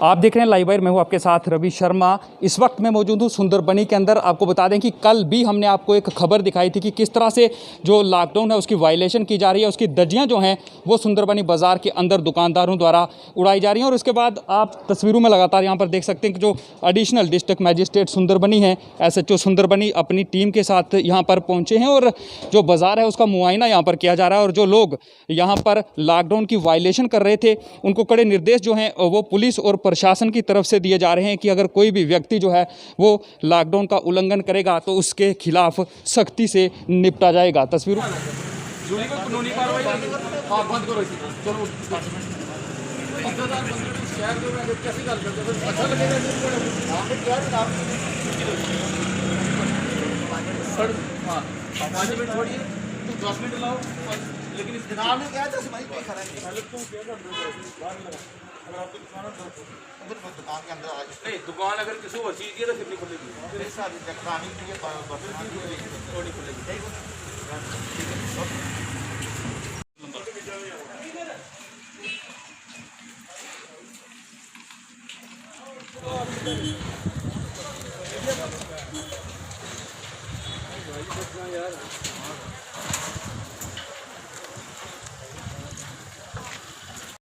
आप देख रहे हैं लाइव वायर, मैं हूं आपके साथ रवि शर्मा। इस वक्त मैं मौजूद हूं सुंदरबनी के अंदर। आपको बता दें कि कल भी हमने आपको एक खबर दिखाई थी कि किस तरह से जो लॉकडाउन है उसकी वायलेशन की जा रही है, उसकी धज्जियां जो हैं वो सुंदरबनी बाज़ार के अंदर दुकानदारों द्वारा उड़ाई जा रही हैं। और उसके बाद आप तस्वीरों में लगातार यहाँ पर देख सकते हैं कि जो एडिशनल डिस्ट्रिक्ट मजिस्ट्रेट सुंदरबनी है, SHO सुंदरबनी, अपनी टीम के साथ यहाँ पर पहुँचे हैं और जो बाज़ार है उसका मुआयना यहाँ पर किया जा रहा है। और जो लोग यहाँ पर लॉकडाउन की वायलेशन कर रहे थे उनको कड़े निर्देश जो हैं वो पुलिस और प्रशासन की तरफ से दिए जा रहे हैं कि अगर कोई भी व्यक्ति जो है वो लॉकडाउन का उल्लंघन करेगा तो उसके खिलाफ सख्ती से निपटा जाएगा। तस्वीरों लेकिन इस नाम में क्या है अगर आपको दुकान के अंदर आ जाए, दुकान अगर किसी को चीज की तो फिर नहीं खुलेगी।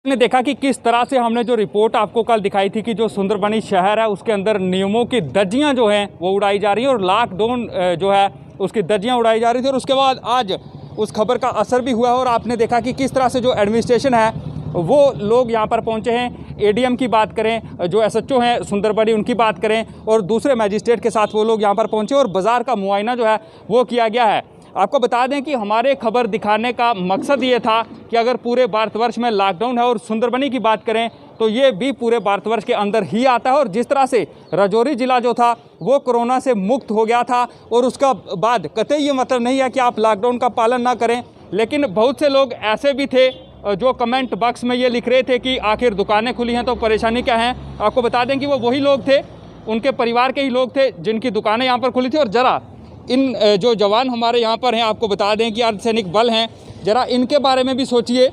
ने देखा कि किस तरह से हमने जो रिपोर्ट आपको कल दिखाई थी कि जो सुंदरबनी शहर है उसके अंदर नियमों की धज्जियां जो हैं वो उड़ाई जा रही है और लॉकडाउन जो है उसकी धज्जियां उड़ाई जा रही थी। और उसके बाद आज उस खबर का असर भी हुआ और आपने देखा कि किस तरह से जो एडमिनिस्ट्रेशन है वो लोग यहाँ पर पहुँचे हैं। ADM की बात करें, जो SHO हैं सुंदरबनी, उनकी बात करें और दूसरे मजिस्ट्रेट के साथ वो लोग यहाँ पर पहुँचे और बाज़ार का मुआयना जो है वो किया गया है। आपको बता दें कि हमारे खबर दिखाने का मकसद ये था कि अगर पूरे भारतवर्ष में लॉकडाउन है और सुंदरबनी की बात करें तो ये भी पूरे भारतवर्ष के अंदर ही आता है। और जिस तरह से राजौरी ज़िला जो था वो कोरोना से मुक्त हो गया था और उसका बाद कतई ये मतलब नहीं है कि आप लॉकडाउन का पालन ना करें। लेकिन बहुत से लोग ऐसे भी थे जो कमेंट बॉक्स में ये लिख रहे थे कि आखिर दुकानें खुली हैं तो परेशानी क्या है। आपको बता दें कि वो वही लोग थे, उनके परिवार के ही लोग थे जिनकी दुकानें यहाँ पर खुली थी। और ज़रा इन जो जवान हमारे यहाँ पर हैं, आपको बता दें कि अर्धसैनिक बल हैं, ज़रा इनके बारे में भी सोचिए।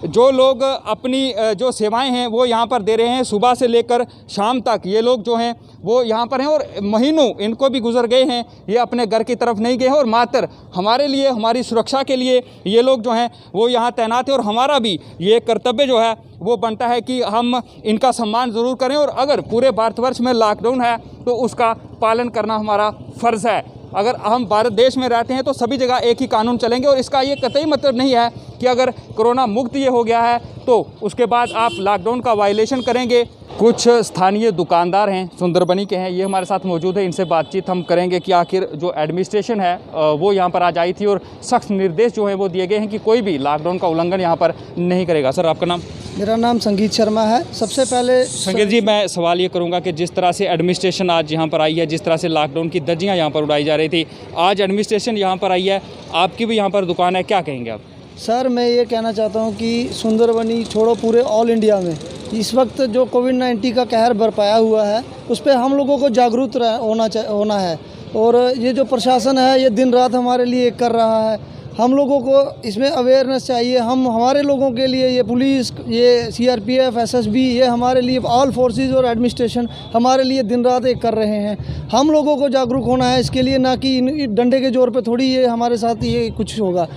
जो लोग अपनी जो सेवाएं हैं वो यहाँ पर दे रहे हैं, सुबह से लेकर शाम तक ये लोग जो हैं वो यहाँ पर हैं और महीनों इनको भी गुजर गए हैं, ये अपने घर की तरफ नहीं गए हैं और मात्र हमारे लिए, हमारी सुरक्षा के लिए ये लोग जो हैं वो यहाँ तैनात हैं। और हमारा भी ये कर्तव्य जो है वो बनता है कि हम इनका सम्मान ज़रूर करें और अगर पूरे भारतवर्ष में लॉकडाउन है तो उसका पालन करना हमारा फ़र्ज़ है। अगर हम भारत देश में रहते हैं तो सभी जगह एक ही कानून चलेंगे और इसका ये कतई मतलब नहीं है कि अगर कोरोना मुक्त ये हो गया है तो उसके बाद आप लॉकडाउन का वायलेशन करेंगे। कुछ स्थानीय दुकानदार हैं, सुंदरबनी के हैं, ये हमारे साथ मौजूद है। इनसे बातचीत हम करेंगे कि आखिर जो एडमिनिस्ट्रेशन है वो यहाँ पर आज आई थी और सख्त निर्देश जो है वो दिए गए हैं कि कोई भी लॉकडाउन का उल्लंघन यहाँ पर नहीं करेगा। सर, आपका नाम? मेरा नाम संगीत शर्मा है। सबसे पहले संगीत जी, मैं सवाल ये करूँगा कि जिस तरह से एडमिनिस्ट्रेशन आज यहाँ पर आई है, जिस तरह से लॉकडाउन की धज्जियाँ यहाँ पर उड़ाई जा रही थी, आज एडमिनिस्ट्रेशन यहाँ पर आई है, आपकी भी यहाँ पर दुकान है, क्या कहेंगे आप? सर, मैं ये कहना चाहता हूँ कि सुंदरबनी छोड़ो पूरे ऑल इंडिया में इस वक्त जो कोविड-19 का कहर बरपाया हुआ है उस पर हम लोगों को जागरूक होना है। और ये जो प्रशासन है ये दिन रात हमारे लिए कर रहा है, हम लोगों को इसमें अवेयरनेस चाहिए। हमारे लोगों के लिए ये पुलिस, ये CRPF, SSB, ये हमारे लिए ऑल फोर्सेस और एडमिनिस्ट्रेशन हमारे लिए दिन रात एक कर रहे हैं। हम लोगों को जागरूक होना है इसके लिए, ना कि डंडे के जोर पे थोड़ी ये हमारे साथ ये कुछ होगा।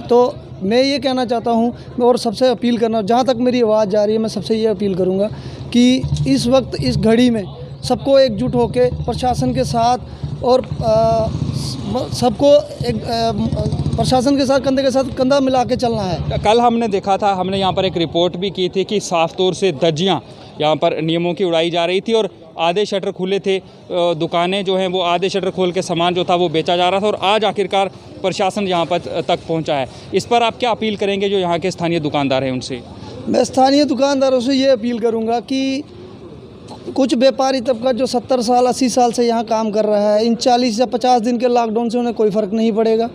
तो मैं ये कहना चाहता हूँ और सबसे अपील करना, जहाँ तक मेरी आवाज़ जा रही है मैं सबसे ये अपील करूँगा कि इस वक्त इस घड़ी में सबको एकजुट होकर प्रशासन के साथ और सबको एक प्रशासन के साथ कंधे के साथ कंधा मिला के चलना है। कल हमने देखा था, हमने यहाँ पर एक रिपोर्ट भी की थी कि साफ तौर से धज्जियाँ यहाँ पर नियमों की उड़ाई जा रही थी और आधे शटर खुले थे, दुकानें जो हैं वो आधे शटर खोल के सामान जो था वो बेचा जा रहा था और आज आखिरकार प्रशासन यहाँ पर तक पहुँचा है। इस पर आप क्या अपील करेंगे जो यहाँ के स्थानीय दुकानदार हैं उनसे? मैं स्थानीय दुकानदारों से ये अपील करूँगा कि कुछ व्यापारी तबका जो 70 साल 80 साल से यहाँ काम कर रहा है, इन 40 या 50 दिन के लॉकडाउन से उन्हें कोई फ़र्क नहीं पड़ेगा।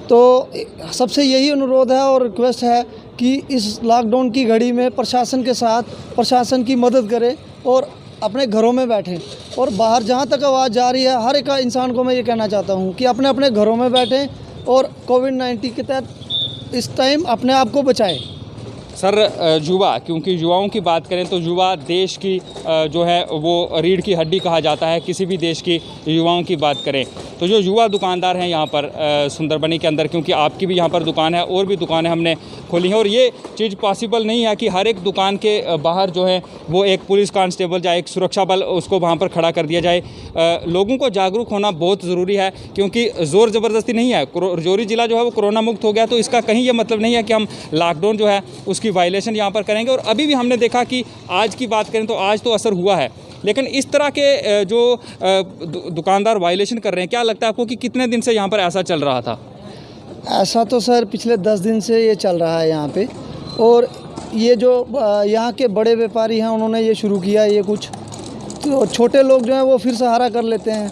तो सबसे यही अनुरोध है और रिक्वेस्ट है कि इस लॉकडाउन की घड़ी में प्रशासन के साथ प्रशासन की मदद करें और अपने घरों में बैठें। और बाहर जहाँ तक आवाज़ जा रही है, हर एक इंसान को मैं ये कहना चाहता हूँ कि अपने अपने घरों में बैठें और कोविड-19 के तहत इस टाइम अपने आप को बचाएं। सर युवा, क्योंकि युवाओं की बात करें तो युवा देश की जो है वो रीढ़ की हड्डी कहा जाता है। किसी भी देश की युवाओं की बात करें तो जो युवा दुकानदार हैं यहाँ पर सुंदरबनी के अंदर, क्योंकि आपकी भी यहाँ पर दुकान है और भी दुकानें हमने खोली हैं, और ये चीज़ पॉसिबल नहीं है कि हर एक दुकान के बाहर जो है वो एक पुलिस कांस्टेबल या एक सुरक्षा बल उसको वहाँ पर खड़ा कर दिया जाए। लोगों को जागरूक होना बहुत ज़रूरी है, क्योंकि ज़ोर ज़बरदस्ती नहीं है। राजौरी ज़िला जो है वो कोरोना मुक्त हो गया, तो इसका कहीं ये मतलब नहीं है कि हम लॉकडाउन जो है उसकी वायलेशन यहाँ पर करेंगे। और अभी भी हमने देखा कि आज की बात करें तो आज तो असर हुआ है, लेकिन इस तरह के जो दुकानदार वायलेशन कर रहे हैं, क्या लगता है आपको कि कितने दिन से यहाँ पर ऐसा चल रहा था? ऐसा तो सर पिछले 10 दिन से ये चल रहा है यहाँ पे। और ये जो यहाँ के बड़े व्यापारी हैं उन्होंने ये शुरू किया, ये कुछ तो छोटे लोग जो हैं वो फिर सहारा कर लेते हैं।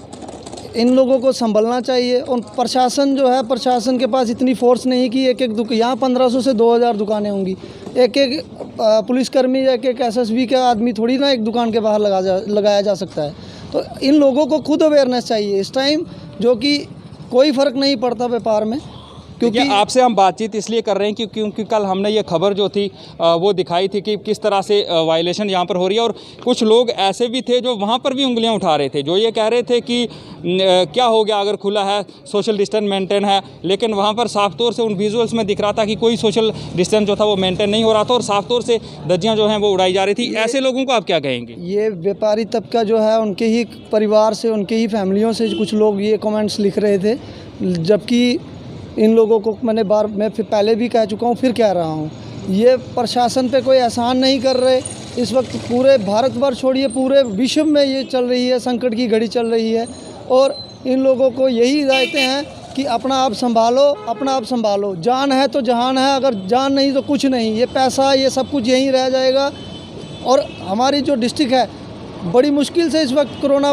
इन लोगों को संभलना चाहिए। और प्रशासन जो है, प्रशासन के पास इतनी फोर्स नहीं कि एक एक यहाँ 1500 से 2000 दुकानें होंगी। एक एक पुलिसकर्मी या एक एसएसबी का आदमी थोड़ी ना एक दुकान के बाहर लगाया जा सकता है। तो इन लोगों को खुद अवेयरनेस चाहिए इस टाइम, जो कि कोई फ़र्क नहीं पड़ता व्यापार में। क्योंकि आपसे हम बातचीत इसलिए कर रहे हैं क्योंकि कल हमने ये खबर जो थी वो दिखाई थी कि किस तरह से वायलेशन यहाँ पर हो रही है। और कुछ लोग ऐसे भी थे जो वहाँ पर भी उंगलियाँ उठा रहे थे, जो ये कह रहे थे कि क्या हो गया अगर खुला है, सोशल डिस्टेंस मेंटेन है, लेकिन वहाँ पर साफ तौर से उन विजुअल्स में दिख रहा था कि कोई सोशल डिस्टेंस जो था वो मेंटेन नहीं हो रहा था और साफ तौर से धज्जियाँ जो हैं वो उड़ाई जा रही थी। ऐसे लोगों को आप क्या कहेंगे? ये व्यापारी तबका जो है उनके ही परिवार से, उनके ही फैमिलियों से कुछ लोग ये कमेंट्स लिख रहे थे, जबकि इन लोगों को मैं फिर पहले भी कह चुका हूँ, फिर कह रहा हूँ, ये प्रशासन पे कोई एहसान नहीं कर रहे। इस वक्त पूरे भारतवर्ष छोड़िए पूरे विश्व में ये चल रही है, संकट की घड़ी चल रही है। और इन लोगों को यही हिदायतें हैं कि अपना आप संभालो, अपना आप संभालो। जान है तो जहान है, अगर जान नहीं तो कुछ नहीं। ये पैसा ये सब कुछ यहीं रह जाएगा। और हमारी जो डिस्ट्रिक्ट है बड़ी मुश्किल से इस वक्त कोरोना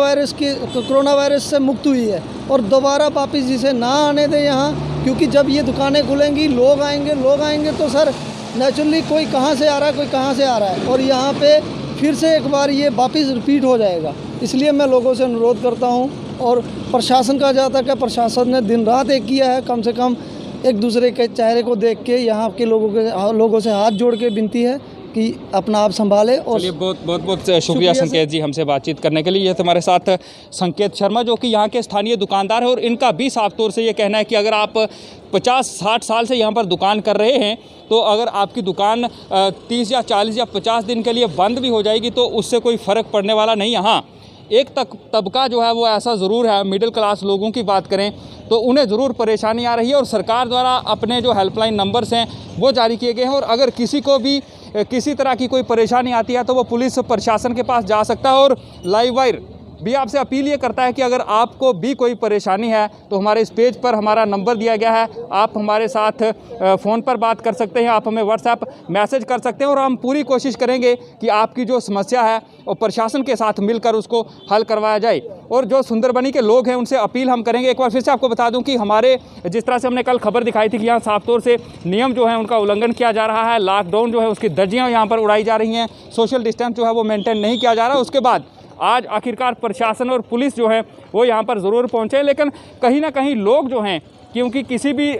वायरस से मुक्त हुई है, और दोबारा वापस इसे ना आने दें यहाँ। क्योंकि जब ये दुकानें खुलेंगी लोग आएंगे तो सर नेचुरली कोई कहाँ से आ रहा है, कोई कहाँ से आ रहा है, और यहाँ पे फिर से एक बार ये वापस रिपीट हो जाएगा। इसलिए मैं लोगों से अनुरोध करता हूँ, और प्रशासन का जहाँ तक है, प्रशासन ने दिन रात एक किया है। कम से कम एक दूसरे के चेहरे को देख के यहाँ के लोगों से हाथ जोड़ के विनती है कि अपना आप संभाले। और बहुत शुक्रिया संकेत जी हमसे बातचीत करने के लिए। ये हमारे साथ संकेत शर्मा जो कि यहाँ के स्थानीय दुकानदार है, और इनका भी साफ तौर से ये कहना है कि अगर आप 50-60 साल से यहाँ पर दुकान कर रहे हैं, तो अगर आपकी दुकान 30 या 40 या 50 दिन के लिए बंद भी हो जाएगी तो उससे कोई फ़र्क पड़ने वाला नहीं है। हाँ, एक तबका जो है वो ऐसा ज़रूर है, मिडिल क्लास लोगों की बात करें तो उन्हें ज़रूर परेशानी आ रही है, और सरकार द्वारा अपने जो हेल्पलाइन नंबर्स हैं वो जारी किए गए हैं। और अगर किसी को भी किसी तरह की कोई परेशानी आती है तो वो पुलिस प्रशासन के पास जा सकता है। और लाइव वायर भी आपसे अपील ये करता है कि अगर आपको भी कोई परेशानी है तो हमारे इस पेज पर हमारा नंबर दिया गया है, आप हमारे साथ फ़ोन पर बात कर सकते हैं, आप हमें व्हाट्सएप मैसेज कर सकते हैं, और हम पूरी कोशिश करेंगे कि आपकी जो समस्या है और प्रशासन के साथ मिलकर उसको हल करवाया जाए। और जो सुंदरबनी के लोग हैं उनसे अपील हम करेंगे। एक बार फिर से आपको बता दूं कि हमारे जिस तरह से हमने कल खबर दिखाई थी कि यहाँ साफ तौर से नियम जो है उनका उल्लंघन किया जा रहा है, लॉकडाउन जो है उसकी धज्जियाँ यहाँ पर उड़ाई जा रही हैं, सोशल डिस्टेंस जो है वो मेंटेन नहीं किया जा रहा। उसके बाद आज आखिरकार प्रशासन और पुलिस जो है वो यहाँ पर ज़रूर पहुँचे, लेकिन कहीं ना कहीं लोग जो हैं, क्योंकि किसी भी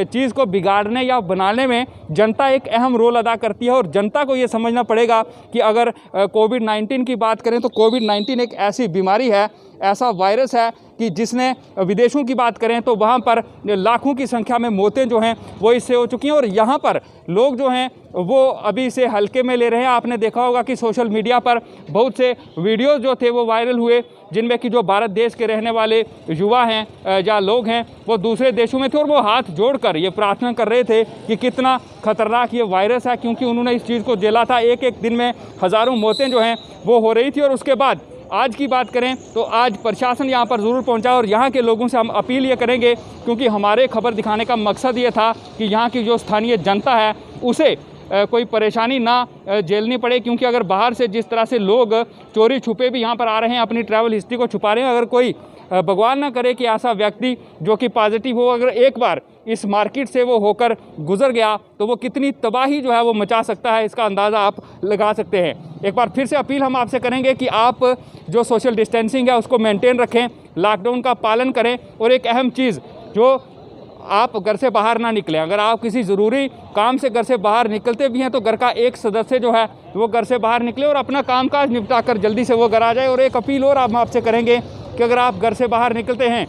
चीज़ को बिगाड़ने या बनाने में जनता एक अहम रोल अदा करती है, और जनता को ये समझना पड़ेगा कि अगर कोविड-19 की बात करें तो कोविड-19 एक ऐसी बीमारी है, ऐसा वायरस है कि जिसने विदेशों की बात करें तो वहाँ पर लाखों की संख्या में मौतें जो हैं वो इससे हो चुकी हैं, और यहाँ पर लोग जो हैं वो अभी इसे हल्के में ले रहे हैं। आपने देखा होगा कि सोशल मीडिया पर बहुत से वीडियोज़ जो थे वो वायरल हुए, जिनमें कि जो भारत देश के रहने वाले युवा हैं या लोग हैं वो दूसरे देशों में थे, और वो हाथ जोड़कर ये प्रार्थना कर रहे थे कि कितना ख़तरनाक ये वायरस है, क्योंकि उन्होंने इस चीज़ को झेला था। एक दिन में हज़ारों मौतें जो हैं वो हो रही थी। और उसके बाद आज की बात करें तो आज प्रशासन यहाँ पर ज़रूर पहुँचा, और यहाँ के लोगों से हम अपील ये करेंगे, क्योंकि हमारे खबर दिखाने का मकसद ये था कि यहाँ की जो स्थानीय जनता है उसे कोई परेशानी ना झेलनी पड़े। क्योंकि अगर बाहर से जिस तरह से लोग चोरी छुपे भी यहाँ पर आ रहे हैं, अपनी ट्रैवल हिस्ट्री को छुपा रहे हैं, अगर कोई भगवान ना करे कि ऐसा व्यक्ति जो कि पॉजिटिव हो, अगर एक बार इस मार्केट से वो होकर गुजर गया तो वो कितनी तबाही जो है वो मचा सकता है, इसका अंदाज़ा आप लगा सकते हैं। एक बार फिर से अपील हम आपसे करेंगे कि आप जो सोशल डिस्टेंसिंग है उसको मेंटेन रखें, लॉकडाउन का पालन करें, और एक अहम चीज़ जो आप घर से बाहर ना निकलें। अगर आप किसी ज़रूरी काम से घर से बाहर निकलते भी हैं तो घर का एक सदस्य जो है वो घर से बाहर निकले और अपना कामकाज निपटा कर जल्दी से वो घर आ जाए। और एक अपील और हम आपसे करेंगे कि अगर आप घर से बाहर निकलते हैं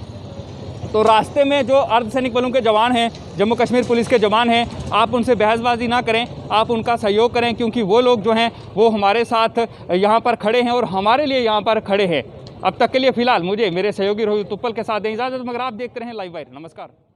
तो रास्ते में जो अर्धसैनिक बलों के जवान हैं, जम्मू कश्मीर पुलिस के जवान हैं, आप उनसे बहसबाजी ना करें, आप उनका सहयोग करें, क्योंकि वो लोग जो हैं वो हमारे साथ यहाँ पर खड़े हैं और हमारे लिए यहाँ पर खड़े हैं। अब तक के लिए फ़िलहाल मुझे मेरे सहयोगी रोहित तुप्पल के साथ दें इजाज़त, मगर आप देखते रहें लाइव वायर। नमस्कार।